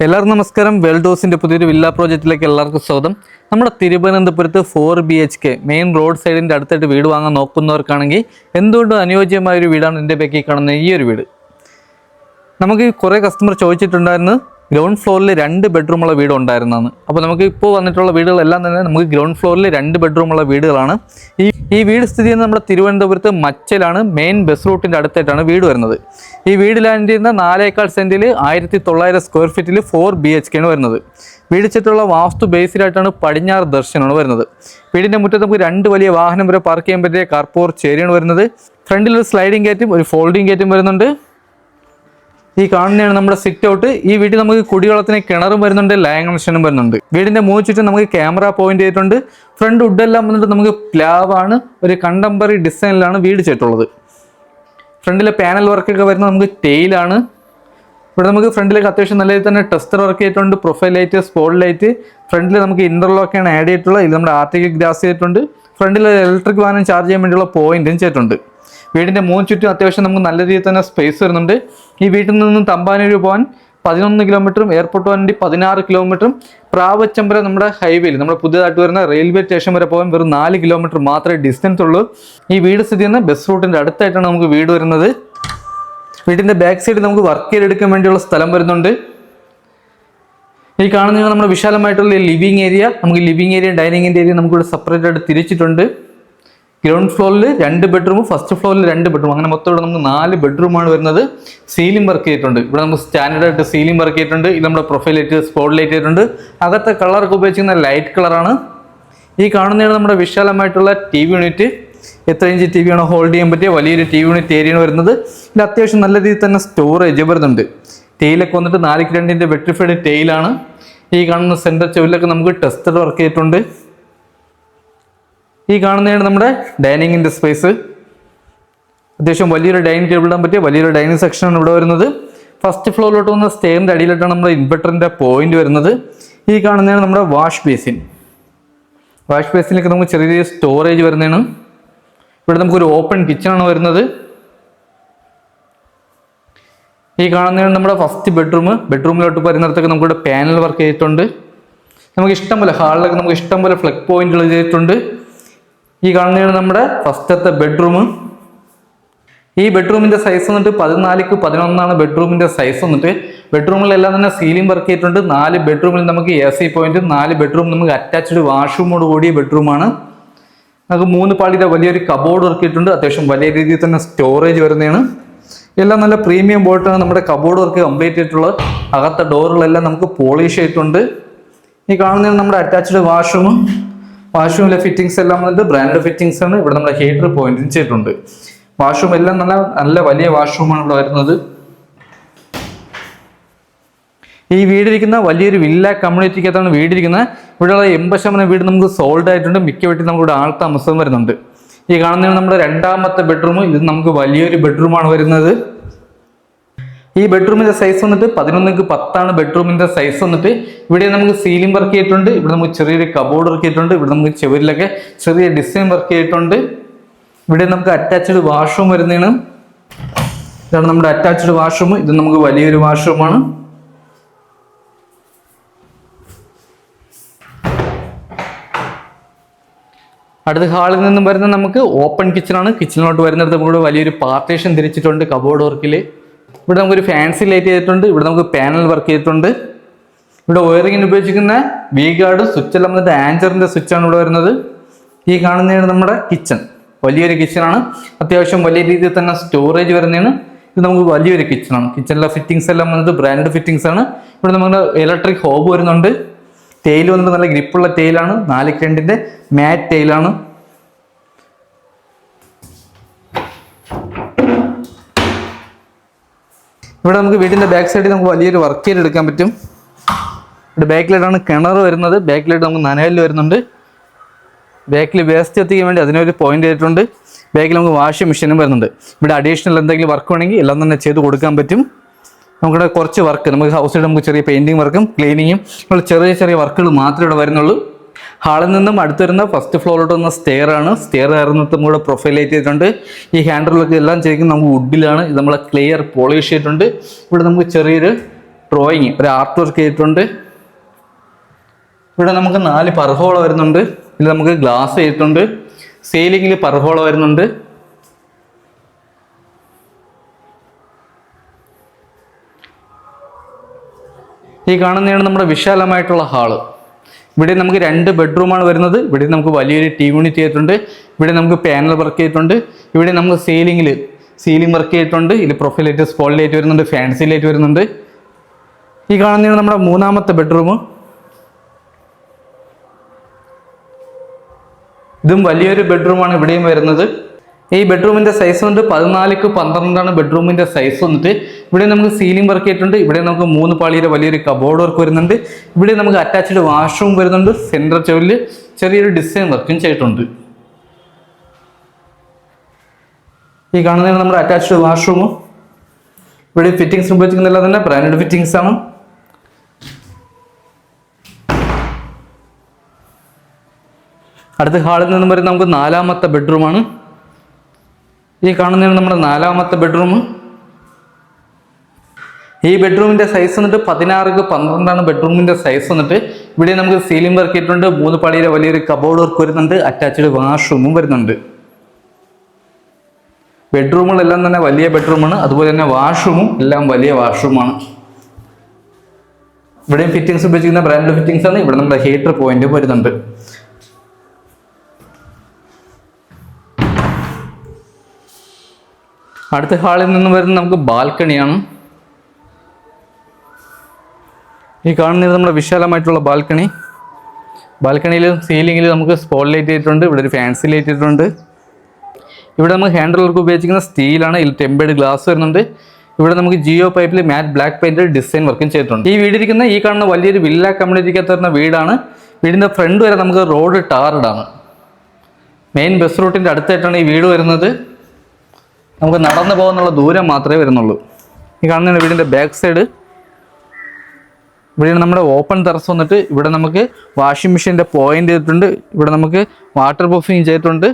എല്ലാവർക്കും നമസ്കാരം. വെൽഡോസിന്റെ പുതിയൊരു വില്ല പ്രോജക്റ്റിലേക്ക് എല്ലാവർക്കും സ്വാഗതം. നമ്മുടെ തിരുവനന്തപുരത്ത് 4 BHK മെയിൻ റോഡ് സൈഡിന്റെ അടുത്തായിട്ട് വീട് വാങ്ങാൻ നോക്കുന്നവർക്കാണെങ്കിൽ എന്തുകൊണ്ടും അനുയോജ്യമായ ഒരു വീടാണ് എൻ്റെ ബാക്കി കാണുന്ന ഈ ഒരു വീട്. നമുക്ക് കുറേ കസ്റ്റമർ ചോദിച്ചിട്ടുണ്ടായിരുന്നു ഗ്രൗണ്ട് ഫ്ലോറിൽ 2 ബെഡ്റൂമുള്ള വീട് ഉണ്ടായിരുന്നതാണ്. അപ്പോൾ നമുക്ക് ഇപ്പോൾ വന്നിട്ടുള്ള വീടുകളെല്ലാം തന്നെ നമുക്ക് ഗ്രൗണ്ട് ഫ്ലോറിൽ 2 ബെഡ്റൂമുള്ള വീടുകളാണ്. ഈ വീട് സ്ഥിതി ചെയ്യുന്നത് നമ്മുടെ തിരുവനന്തപുരത്ത് മച്ചലാണ്. മെയിൻ ബസ് റൂട്ടിൻ്റെ അടുത്തായിട്ടാണ് വീട് വരുന്നത്. ഈ വീട് ലാൻഡ് ചെയ്യുന്ന 4 സെൻറ്റിൽ 1900 സ്ക്വയർ ഫീറ്റിൽ 4 BHK ആണ് വരുന്നത്. വീട് ചുറ്റുള്ള വാസ്തു ബേസിലായിട്ടാണ് പടിഞ്ഞാറ് ദർശനമാണ് വരുന്നത്. വീടിൻ്റെ മുറ്റത്ത് നമുക്ക് 2 വലിയ വാഹനം വരെ പാർക്ക് ചെയ്യാൻ പറ്റിയ കാർ പോർച്ച് ഏരിയയാണ് വരുന്നത്. ഫ്രണ്ടിൽ ഒരു സ്ലൈഡിംഗ് ഗേറ്റും ഒരു ഫോൾഡിംഗ് ഗേറ്റും വരുന്നുണ്ട്. ഈ കാണുന്നതാണ് നമ്മുടെ സിറ്റ് ഔട്ട്. ഈ വീട്ടിൽ നമുക്ക് കുടിവെള്ളത്തിന് കിണറും വരുന്നുണ്ട്, ലൈൻ കണക്ഷനും വരുന്നുണ്ട്. വീടിന്റെ മൂന്ന് ചുറ്റും നമുക്ക് ക്യാമറ പോയിന്റ് ചെയ്തിട്ടുണ്ട്. ഫ്രണ്ട് വുഡെല്ലാം വന്നിട്ട് നമുക്ക് പ്ലാവാണ്. ഒരു കണ്ടംപററി ഡിസൈനിലാണ് വീട് ചെയ്തിട്ടുള്ളത്. ഫ്രണ്ടിലെ പാനൽ വർക്കൊക്കെ വരുന്നത് നമുക്ക് ടെയിലാണ്. ഇവിടെ നമുക്ക് ഫ്രണ്ടിലേക്ക് അത്യാവശ്യം നല്ല രീതിയിൽ തന്നെ ടെസ്റ്റർ വർക്ക് ചെയ്തിട്ടുണ്ട്. Profile light, spot light. ഫ്രണ്ടിൽ നമുക്ക് ഇന്റർലോക്കാണ് ആഡ് ചെയ്തിട്ടുള്ളത്. ഇത് നമ്മുടെ ആർട്ടിക് ഗ്രാസ് ചെയ്തിട്ടുണ്ട്. ഫ്രണ്ടിൽ ഇലക്ട്രിക് വാഹനം ചാർജ് ചെയ്യാൻ വേണ്ടിയുള്ള പോയിന്റും ചെയ്തിട്ടുണ്ട്. വീടിന്റെ മൂന്ന് ചുറ്റും അത്യാവശ്യം നമുക്ക് നല്ല രീതിയിൽ തന്നെ സ്പേസ് വരുന്നുണ്ട്. ഈ വീട്ടിൽ നിന്നും തമ്പാനൂര് പോകാൻ 11 കിലോമീറ്ററും എയർപോർട്ട് വേണ്ടി 16 കിലോമീറ്ററും പ്രാവച്ചമ്പര നമ്മുടെ ഹൈവേയിൽ നമ്മുടെ പുതിയതായിട്ട് വരുന്ന റെയിൽവേ സ്റ്റേഷൻ വരെ പോകാൻ വെറും 4 കിലോമീറ്റർ മാത്രമേ ഡിസ്റ്റൻസ് ഉള്ളൂ. ഈ വീട് സ്ഥിതി ചെയ്യുന്ന ബസ് റൂട്ടിന്റെ അടുത്തായിട്ടാണ് നമുക്ക് വീട് വരുന്നത്. വീടിന്റെ ബാക്ക് സൈഡിൽ നമുക്ക് വർക്ക് ചെയ്തെടുക്കാൻ വേണ്ടിയുള്ള സ്ഥലം വരുന്നുണ്ട്. ഈ കാണുന്ന നമ്മുടെ വിശാലമായിട്ടുള്ള ലിവിംഗ് ഏരിയ. നമുക്ക് ലിവിംഗ് ഏരിയ ഡൈനിങ് ഏരിയ നമുക്കിവിടെ സെപ്പറേറ്റ് ആയിട്ട് തിരിച്ചിട്ടുണ്ട്. ഗ്രൗണ്ട് ഫ്ലോറിൽ 2 ബെഡ്റൂം, ഫസ്റ്റ് ഫ്ലോറിൽ 2 ബെഡ്റൂം, അങ്ങനെ മൊത്തം ഇവിടെ നമുക്ക് 4 ബെഡ്റൂമാണ് വരുന്നത്. സീലിംഗ് വർക്ക് ചെയ്തിട്ടുണ്ട്. ഇവിടെ നമുക്ക് സ്റ്റാൻഡേർഡ് ആയിട്ട് സീലിംഗ് വർക്ക് ചെയ്തിട്ടുണ്ട്. ഇത് നമ്മുടെ പ്രൊഫൈൽ ലൈറ്റ്, സ്പോട്ട് ലൈറ്റ് ചെയ്തിട്ടുണ്ട്. അകത്തെ കളറൊക്കെ ഉപയോഗിച്ചിരുന്ന ലൈറ്റ് കളറാണ്. ഈ കാണുന്നതാണ് നമ്മുടെ വിശാലമായിട്ടുള്ള TV യൂണിറ്റ്. എത്ര ഇഞ്ച് TV ആണോ ഹോൾഡ് ചെയ്യാൻ പറ്റിയ വലിയൊരു TV യൂണിറ്റ് ഏരിയയാണ് വരുന്നത്. ഇതിൽ അത്യാവശ്യം നല്ല രീതിയിൽ തന്നെ സ്റ്റോറേജ് വരുന്നുണ്ട്. ടെയിലൊക്കെ വന്നിട്ട് 4x2 വെട്രിഫൈഡ് ടെയിലാണ്. ഈ കാണുന്ന സെന്റർ ചെവിലൊക്കെ നമുക്ക് ടെസ്റ്റർ വർക്ക് ചെയ്തിട്ടുണ്ട്. ഈ കാണുന്നതാണ് നമ്മുടെ ഡൈനിങ്ങിൻ്റെ സ്പേസ്. അത്യാവശ്യം വലിയൊരു ഡൈനിങ് ടേബിൾ ഇടാൻ പറ്റിയ വലിയൊരു ഡൈനിങ് സെക്ഷനാണ് ഇവിടെ വരുന്നത്. ഫസ്റ്റ് ഫ്ലോറിലോട്ട് വന്ന സ്റ്റെയറിൻ്റെ അടിയിലോട്ടാണ് നമ്മുടെ ഇൻവെർട്ടറിൻ്റെ പോയിന്റ് വരുന്നത്. ഈ കാണുന്നതാണ് നമ്മുടെ വാഷ് ബേസിൻ. വാഷ് ബേസിനൊക്കെ നമുക്ക് ചെറിയ ചെറിയ സ്റ്റോറേജ് വരുന്നതാണ്. ഇവിടെ നമുക്കൊരു ഓപ്പൺ കിച്ചണാണ് വരുന്നത്. ഈ കാണുന്നതാണ് നമ്മുടെ ഫസ്റ്റ് ബെഡ്റൂം. ബെഡ്റൂമിലോട്ട് വരുന്നിടത്തൊക്കെ നമുക്കിവിടെ പാനൽ വർക്ക് ചെയ്തിട്ടുണ്ട്. നമുക്ക് ഇഷ്ടം പോലെ ഹാളിലൊക്കെ നമുക്ക് ഇഷ്ടം പോലെ ഫ്ലഗ് പോയിന്റുകൾ ചെയ്തിട്ടുണ്ട്. ഈ കാണുന്നതാണ് നമ്മുടെ ഫസ്റ്റത്തെ ബെഡ്റൂം. ഈ ബെഡ്റൂമിന്റെ സൈസ് വന്നിട്ട് 14x11 ബെഡ്റൂമിന്റെ സൈസ് വന്നിട്ട്. ബെഡ്റൂമിലെല്ലാം തന്നെ സീലിംഗ് വർക്ക് ചെയ്തിട്ടുണ്ട്. 4 ബെഡ്റൂമിൽ നമുക്ക് AC പോയിന്റ്, 4 ബെഡ്റൂം നമുക്ക് അറ്റാച്ച്ഡ് വാഷ്റൂമോട് കൂടിയ ബെഡ്റൂമാണ്. നമുക്ക് 3 പാളിയുടെ വലിയൊരു കബോർഡ് വർക്ക് ചെയ്തിട്ടുണ്ട്. അത്യാവശ്യം വലിയ രീതിയിൽ തന്നെ സ്റ്റോറേജ് വരുന്നതാണ്. എല്ലാം നല്ല പ്രീമിയം ബോർഡാണ് നമ്മുടെ കബോർഡ് വർക്ക് കംപ്ലീറ്റ് ചെയ്തിട്ടുള്ളത്. അകത്തെ ഡോറുകളെല്ലാം നമുക്ക് പോളിഷ് ചെയ്തിട്ടുണ്ട്. ഈ കാണുന്നതാണ് നമ്മുടെ അറ്റാച്ച്ഡ് വാഷ്റൂം. വാഷ്റൂമിലെ ഫിറ്റിംഗ്സ് എല്ലാം വന്നിട്ട് ബ്രാൻഡ് ഫിറ്റിംഗ്സ് ആണ്. ഇവിടെ നമ്മുടെ ഹീറ്റർ പോയിന്റും ചെയ്തിട്ടുണ്ട്. വാഷ്റൂം എല്ലാം നല്ല വലിയ വാഷ്റൂമാണ് ഇവിടെ വരുന്നത്. ഈ വീടിരിക്കുന്ന വലിയൊരു വില്ല കമ്മ്യൂണിറ്റിക്കകത്താണ് വീടിരിക്കുന്നത്. ഇവിടെയുള്ള 80% വീട് നമുക്ക് സോൾഡ് ആയിട്ടുണ്ട്. മിക്ക വീട്ടിൽ നമുക്ക് ആൾ താമസം വരുന്നുണ്ട്. ഈ കാണുന്നതാണ് നമ്മുടെ 2ാമത്തെ ബെഡ്റൂം. ഇത് നമുക്ക് വലിയൊരു ബെഡ്റൂമാണ് വരുന്നത്. ഈ ബെഡ്റൂമിന്റെ സൈസ് വന്നിട്ട് 11x10 ബെഡ്റൂമിന്റെ സൈസ് വന്നിട്ട്. ഇവിടെ നമുക്ക് സീലിംഗ് വർക്ക് ചെയ്തിട്ടുണ്ട്. ഇവിടെ നമുക്ക് ചെറിയൊരു കബോർഡ് വർക്ക് ചെയ്തിട്ടുണ്ട്. ഇവിടെ നമുക്ക് ചെവരിലൊക്കെ ചെറിയ ഡിസൈൻ വർക്ക് ചെയ്തിട്ടുണ്ട്. ഇവിടെ നമുക്ക് അറ്റാച്ച്ഡ് വാഷ്റൂം വരുന്നതാണ്. ഇതാണ് നമ്മുടെ അറ്റാച്ച്ഡ് വാഷ്റൂം. ഇത് നമുക്ക് വലിയൊരു വാഷ്റൂമാണ്. അടുത്ത ഹാളിൽ നിന്നും വരുന്ന നമുക്ക് ഓപ്പൺ കിച്ചണാണ്. കിച്ചണിലോട്ട് വരുന്നിടത്ത് നമുക്ക് വലിയൊരു പാർട്ടീഷൻ തിരിച്ചിട്ടുണ്ട് കബോർഡ് വർക്കിൽ. ഇവിടെ നമുക്കൊരു ഫാൻസി ലൈറ്റ് ചെയ്തിട്ടുണ്ട്. ഇവിടെ നമുക്ക് പാനൽ വർക്ക് ചെയ്തിട്ടുണ്ട്. ഇവിടെ വയറിങ്ങിന് ഉപയോഗിച്ചിരിക്കുന്ന V-ഗാർഡ് സ്വിച്ച് എല്ലാം വന്നിട്ട് ആഞ്ചറിന്റെ സ്വിച്ചാണ് ഇവിടെ വരുന്നത്. ഈ കാണുന്നതാണ് നമ്മുടെ കിച്ചൺ. വലിയൊരു കിച്ചണാണ്. അത്യാവശ്യം വലിയ രീതിയിൽ തന്നെ സ്റ്റോറേജ് വരുന്നതാണ്. ഇത് നമുക്ക് വലിയൊരു കിച്ചണാണ്. കിച്ചണിലെ ഫിറ്റിംഗ്സ് എല്ലാം വന്നിട്ട് ബ്രാൻഡ് ഫിറ്റിംഗ്സ് ആണ്. ഇവിടെ നമ്മുടെ ഇലക്ട്രിക് ഹോബ് വരുന്നുണ്ട്. ടെയിൽ വന്നിട്ട് നല്ല ഗ്രിപ്പുള്ള ടെയിലാണ്. 4x2 മാറ്റ് ടെയിലാണ്. ഇവിടെ നമുക്ക് വീടിന്റെ ബാക്ക് സൈഡിൽ നമുക്ക് വലിയൊരു വർക്ക് ചെയ്തെടുക്കാൻ പറ്റും. ഇവിടെ ബാക്കിലായിട്ടാണ് കിണർ വരുന്നത്. ബാക്കിലായിട്ട് നമുക്ക് നനകല്ല് വരുന്നുണ്ട്. ബാക്കിൽ വേസ്റ്റ് എത്തിക്കാൻ വേണ്ടി അതിനൊരു പോയിന്റ് ചെയ്തിട്ടുണ്ട്. ബാക്കിൽ നമുക്ക് വാഷിംഗ് മെഷീനും വരുന്നുണ്ട്. ഇവിടെ അഡീഷണൽ എന്തെങ്കിലും വർക്ക് വേണമെങ്കിൽ എല്ലാം തന്നെ ചെയ്ത് കൊടുക്കാൻ പറ്റും. നമുക്കിവിടെ കുറച്ച് വർക്ക് നമുക്ക് ഹൗസിൽ നമുക്ക് ചെറിയ പെയിന്റിങ് വർക്കും ക്ലീനിങ്ങും ചെറിയ ചെറിയ വർക്കുകൾ മാത്രമേ ഇവിടെ വരുന്നുള്ളൂ. ഹാളിൽ നിന്നും അടുത്ത് വരുന്ന ഫസ്റ്റ് ഫ്ലോറിലോട്ട് വന്ന സ്റ്റെയർ ആണ്. സ്റ്റെയർ കയറുന്നിടത്തും കൂടെ പ്രൊഫൈൽ ലൈറ്റ് ചെയ്തിട്ടുണ്ട്. ഈ ഹാൻഡിലൊക്കെ എല്ലാം ചെയ്തിരിക്കുന്നത് നമുക്ക് വുഡിലാണ്. ഇത് നമ്മളെ ക്ലിയർ പോളിഷ് ചെയ്തിട്ടുണ്ട്. ഇവിടെ നമുക്ക് ചെറിയൊരു ഡ്രോയിങ്, ഒരു ആർട്ട് വർക്ക് ചെയ്തിട്ടുണ്ട്. ഇവിടെ നമുക്ക് 4 പർഹോള വരുന്നുണ്ട്. ഇതിൽ നമുക്ക് ഗ്ലാസ് ചെയ്തിട്ടുണ്ട്. സീലിംഗിൽ പർഹോള വരുന്നുണ്ട്. ഈ കാണുന്നതാണ് നമ്മുടെ വിശാലമായിട്ടുള്ള ഹാള്. ഇവിടെ നമുക്ക് 2 ബെഡ്റൂമാണ് വരുന്നത്. ഇവിടെ നമുക്ക് വലിയൊരു ടി വി യൂണിറ്റ് ചെയ്തിട്ടുണ്ട്. ഇവിടെ നമുക്ക് പാനൽ വർക്ക് ചെയ്തിട്ടുണ്ട്. ഇവിടെ നമുക്ക് സീലിംഗ് വർക്ക് ചെയ്തിട്ടുണ്ട്. ഇതിൽ പ്രൊഫൈൽ ലൈറ്റ്, സ്പോൾ ലൈറ്റ് വരുന്നുണ്ട്, ഫാൻസി ലൈറ്റ് വരുന്നുണ്ട്. ഈ കാണുന്നതാണ് നമ്മുടെ 3ാമത്തെ ബെഡ്റൂം. ഇതും വലിയൊരു ബെഡ്റൂമാണ് ഇവിടെയും വരുന്നത്. ഈ ബെഡ്റൂമിന്റെ സൈസ് വന്നിട്ട് 14x12 ബെഡ്റൂമിന്റെ സൈസ് വന്നിട്ട്. ഇവിടെ നമുക്ക് സീലിംഗ് വർക്ക് ചെയ്തിട്ടുണ്ട്. ഇവിടെ നമുക്ക് 3 പാളിയുടെ വലിയൊരു കബോർഡ് വർക്ക് വരുന്നുണ്ട്. ഇവിടെ നമുക്ക് അറ്റാച്ച്ഡ് വാഷ്റൂം വരുന്നുണ്ട്. സെൻട്രൽ ചെവില് ചെറിയൊരു ഡിസൈൻ വർക്കും ചെയ്തിട്ടുണ്ട്. ഈ കാണുന്നതാണ് നമ്മുടെ അറ്റാച്ച്ഡ് വാഷ്റൂം. ഇവിടെ ഫിറ്റിംഗ്സ് ഉപയോഗിക്കുന്നില്ല തന്നെ ബ്രാൻഡഡ് ഫിറ്റിംഗ്സ് ആണ്. അടുത്ത ഹാളിൽ നിന്നും വരുന്ന നമുക്ക് 4ാമത്തെ ബെഡ്റൂമാണ്. ഈ കാണുന്നതാണ് നമ്മുടെ 4ാമത്തെ ബെഡ്റൂം. ഈ ബെഡ്റൂമിന്റെ സൈസ് വന്നിട്ട് 16x12 ബെഡ്റൂമിന്റെ സൈസ് വന്നിട്ട്. ഇവിടെ നമുക്ക് സീലിംഗ് വർക്ക് ചെയ്തിട്ടുണ്ട്. 3 പാളിയുടെ വലിയൊരു കബോർഡ് വർക്ക് വരുന്നുണ്ട്. അറ്റാച്ച്ഡ് വാഷ്റൂമും വരുന്നുണ്ട്. ബെഡ്റൂമുകളെല്ലാം തന്നെ വലിയ ബെഡ്റൂമാണ്. അതുപോലെ തന്നെ വാഷ്റൂമും എല്ലാം വലിയ വാഷ്റൂമാണ്. ഇവിടെയും ഫിറ്റിംഗ്സ് ഉപയോഗിക്കുന്ന ബ്രാൻഡ് ഫിറ്റിംഗ്സ് ആണ്. ഇവിടെ നമ്മുടെ ഹീറ്റർ പോയിന്റ് വരുന്നുണ്ട്. അടുത്ത ഹാളിൽ നിന്ന് വരുന്ന നമുക്ക് ബാൽക്കണിയാണ്. ഈ കാണുന്നത് നമ്മുടെ വിശാലമായിട്ടുള്ള ബാൽക്കണിയിൽ സീലിംഗിൽ നമുക്ക് സ്പോട്ട് ലൈറ്റ് ചെയ്തിട്ടുണ്ട്. ഇവിടെ ഒരു ഫാൻസി ലൈറ്റ് ചെയ്തിട്ടുണ്ട്. ഇവിടെ നമുക്ക് ഹാൻഡിൽ വർക്ക് ഉപയോഗിക്കുന്ന സ്റ്റീലാണ്. ഇതിൽ ടെമ്പേർഡ് ഗ്ലാസ് വരുന്നുണ്ട്. ഇവിടെ നമുക്ക് ജിയോ പൈപ്പിൽ മാറ്റ് ബ്ലാക്ക് പെയിന്റ് ഡിസൈൻ വർക്കും ചെയ്തിട്ടുണ്ട്. ഈ വീടിരിക്കുന്ന ഈ കാണുന്ന വലിയൊരു വില്ല കമ്മ്യൂണിറ്റിക്കകത്ത് വരുന്ന വീടാണ്. വീടിന്റെ ഫ്രണ്ട് വരെ നമുക്ക് റോഡ് ടാർഡാണ്. മെയിൻ ബസ് റൂട്ടിന്റെ അടുത്തായിട്ടാണ് ഈ വീട് വരുന്നത്. നമുക്ക് നടന്നു പോകുന്നുള്ള ദൂരം മാത്രമേ വരുന്നുള്ളൂ. ഈ കാണുന്ന വീടിൻ്റെ ബാക്ക് സൈഡ്. ഇവിടെയാണ് നമ്മുടെ ഓപ്പൺ ടെറസ് വന്നിട്ട്. ഇവിടെ നമുക്ക് വാഷിംഗ് മെഷീൻ്റെ പോയിന്റ് ചെയ്തിട്ടുണ്ട്. ഇവിടെ നമുക്ക് വാട്ടർ പ്രൂഫിങ് ചെയ്തിട്ടുണ്ട്.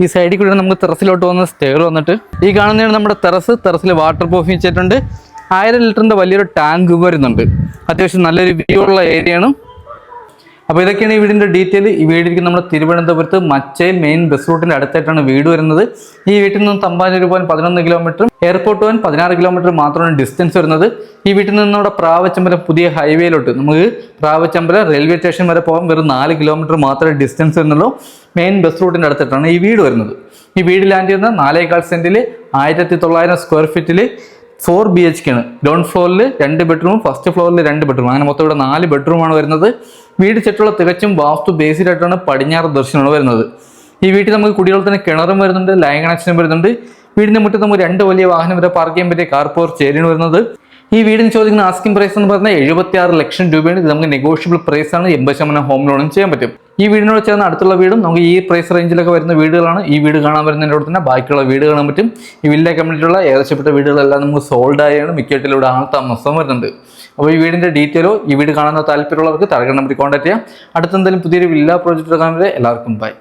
ഈ സൈഡിൽ കൂടെ നമുക്ക് ടെറസിലോട്ട് വന്ന സ്റ്റെയർ വന്നിട്ട്. ഈ കാണുന്നതാണ് നമ്മുടെ ടെറസിൽ വാട്ടർ പ്രൂഫിങ് ചെയ്തിട്ടുണ്ട്. 1000 ലിറ്ററിൻ്റെ വലിയൊരു ടാങ്ക് വരുന്നുണ്ട്. അത്യാവശ്യം നല്ലൊരു വ്യൂ ഉള്ള ഏരിയയാണ്. അപ്പോൾ ഇതൊക്കെയാണ് ഈ വീടിൻ്റെ ഡീറ്റെയിൽ. ഈ വീടിരിക്കും നമ്മുടെ തിരുവനന്തപുരത്ത് മച്ചയിൽ മെയിൻ ബസ് റൂട്ടിൻ്റെ അടുത്തായിട്ടാണ് വീട് വരുന്നത്. ഈ വീട്ടിൽ നിന്ന് തമ്പാനൂർ പോകാൻ 11 കിലോമീറ്ററും എയർപോർട്ട് പോകാൻ 16 കിലോമീറ്റർ മാത്രമാണ് ഡിസ്റ്റൻസ് വരുന്നത്. ഈ വീട്ടിൽ നിന്ന് നമ്മുടെ പ്രാവച്ചമ്പലം പുതിയ ഹൈവേയിലോട്ട് നമുക്ക് പ്രാവച്ചമ്പലം റെയിൽവേ സ്റ്റേഷൻ വരെ പോകാൻ വെറും 4 കിലോമീറ്റർ മാത്രമേ ഡിസ്റ്റൻസ് വരുന്നുള്ളൂ. മെയിൻ ബസ് റൂട്ടിൻ്റെ അടുത്തായിട്ടാണ് ഈ വീട് വരുന്നത്. ഈ വീട് ലാൻഡ് ചെയ്യുന്ന 4.25 സെന്റിൽ 1900 സ്ക്വയർ ഫീറ്റിൽ 4 BHK ആണ്. ഗ്രൗണ്ട് ഫ്ലോറിൽ 2 ബെഡ്റൂം, ഫസ്റ്റ് ഫ്ലോറിൽ 2 ബെഡ്റൂം, അങ്ങനെ മൊത്തം ഇവിടെ 4 ബെഡ്റൂമാണ് വരുന്നത്. വീട് ചുറ്റുള്ള തികച്ചും വാസ്തു ബേസിലായിട്ടാണ് പടിഞ്ഞാറ് ദർശനമാണ് വരുന്നത്. ഈ വീട്ടിൽ നമുക്ക് കുടിവെള്ളത്തിന് കിണറും വരുന്നുണ്ട്, ലൈൻ കണക്ഷനും വരുന്നുണ്ട്. വീടിന്റെ മുറ്റത്ത് നമുക്ക് 2 വലിയ വാഹനം വരെ പാർക്ക് ചെയ്യാൻ പറ്റിയ കാർ പോർച്ച് ഏരിയയാണ് വരുന്നത്. ഈ വീടിന് ചോദിക്കുന്ന ആസ്കിംഗ് പ്രൈസ് എന്ന് പറഞ്ഞാൽ 76 ലക്ഷം രൂപയാണ്. ഇത് നമുക്ക് നെഗോഷ്യബിൾ പ്രൈസ് ആണ്. 80% ഹോം ലോണും ചെയ്യാൻ പറ്റും. ഈ വീടിനോട് ചേർന്ന് അടുത്തുള്ള വീടും നമുക്ക് ഈ പ്രൈസ് റേഞ്ചിലൊക്കെ വരുന്ന വീടുകളാണ്. ഈ വീട് കാണാൻ വരുന്നതിനോട് തന്നെ ബാക്കിയുള്ള വീട് കാണാൻ പറ്റും. ഈ വില്ല കമ്മ്യൂണിറ്റിയുള്ള ഏകദേശപ്പെട്ട വീടുകളെല്ലാം നമുക്ക് സോൾഡ് ആയാണ്. മിക്കവാട്ടിലൂടെ താമസം വരുന്നുണ്ട്. അപ്പോൾ ഈ വീടിന്റെ ഡീറ്റെയിലോ ഈ വീട് കാണാൻ താല്പര്യമുള്ളവർക്ക് താഴെ നമ്പറിൽ കോൺടാക്ട് ചെയ്യാം. അടുത്തെന്തെങ്കിലും പുതിയൊരു വില്ല പ്രോജക്റ്റ് കാണുന്നത് എല്ലാവർക്കും ബൈ.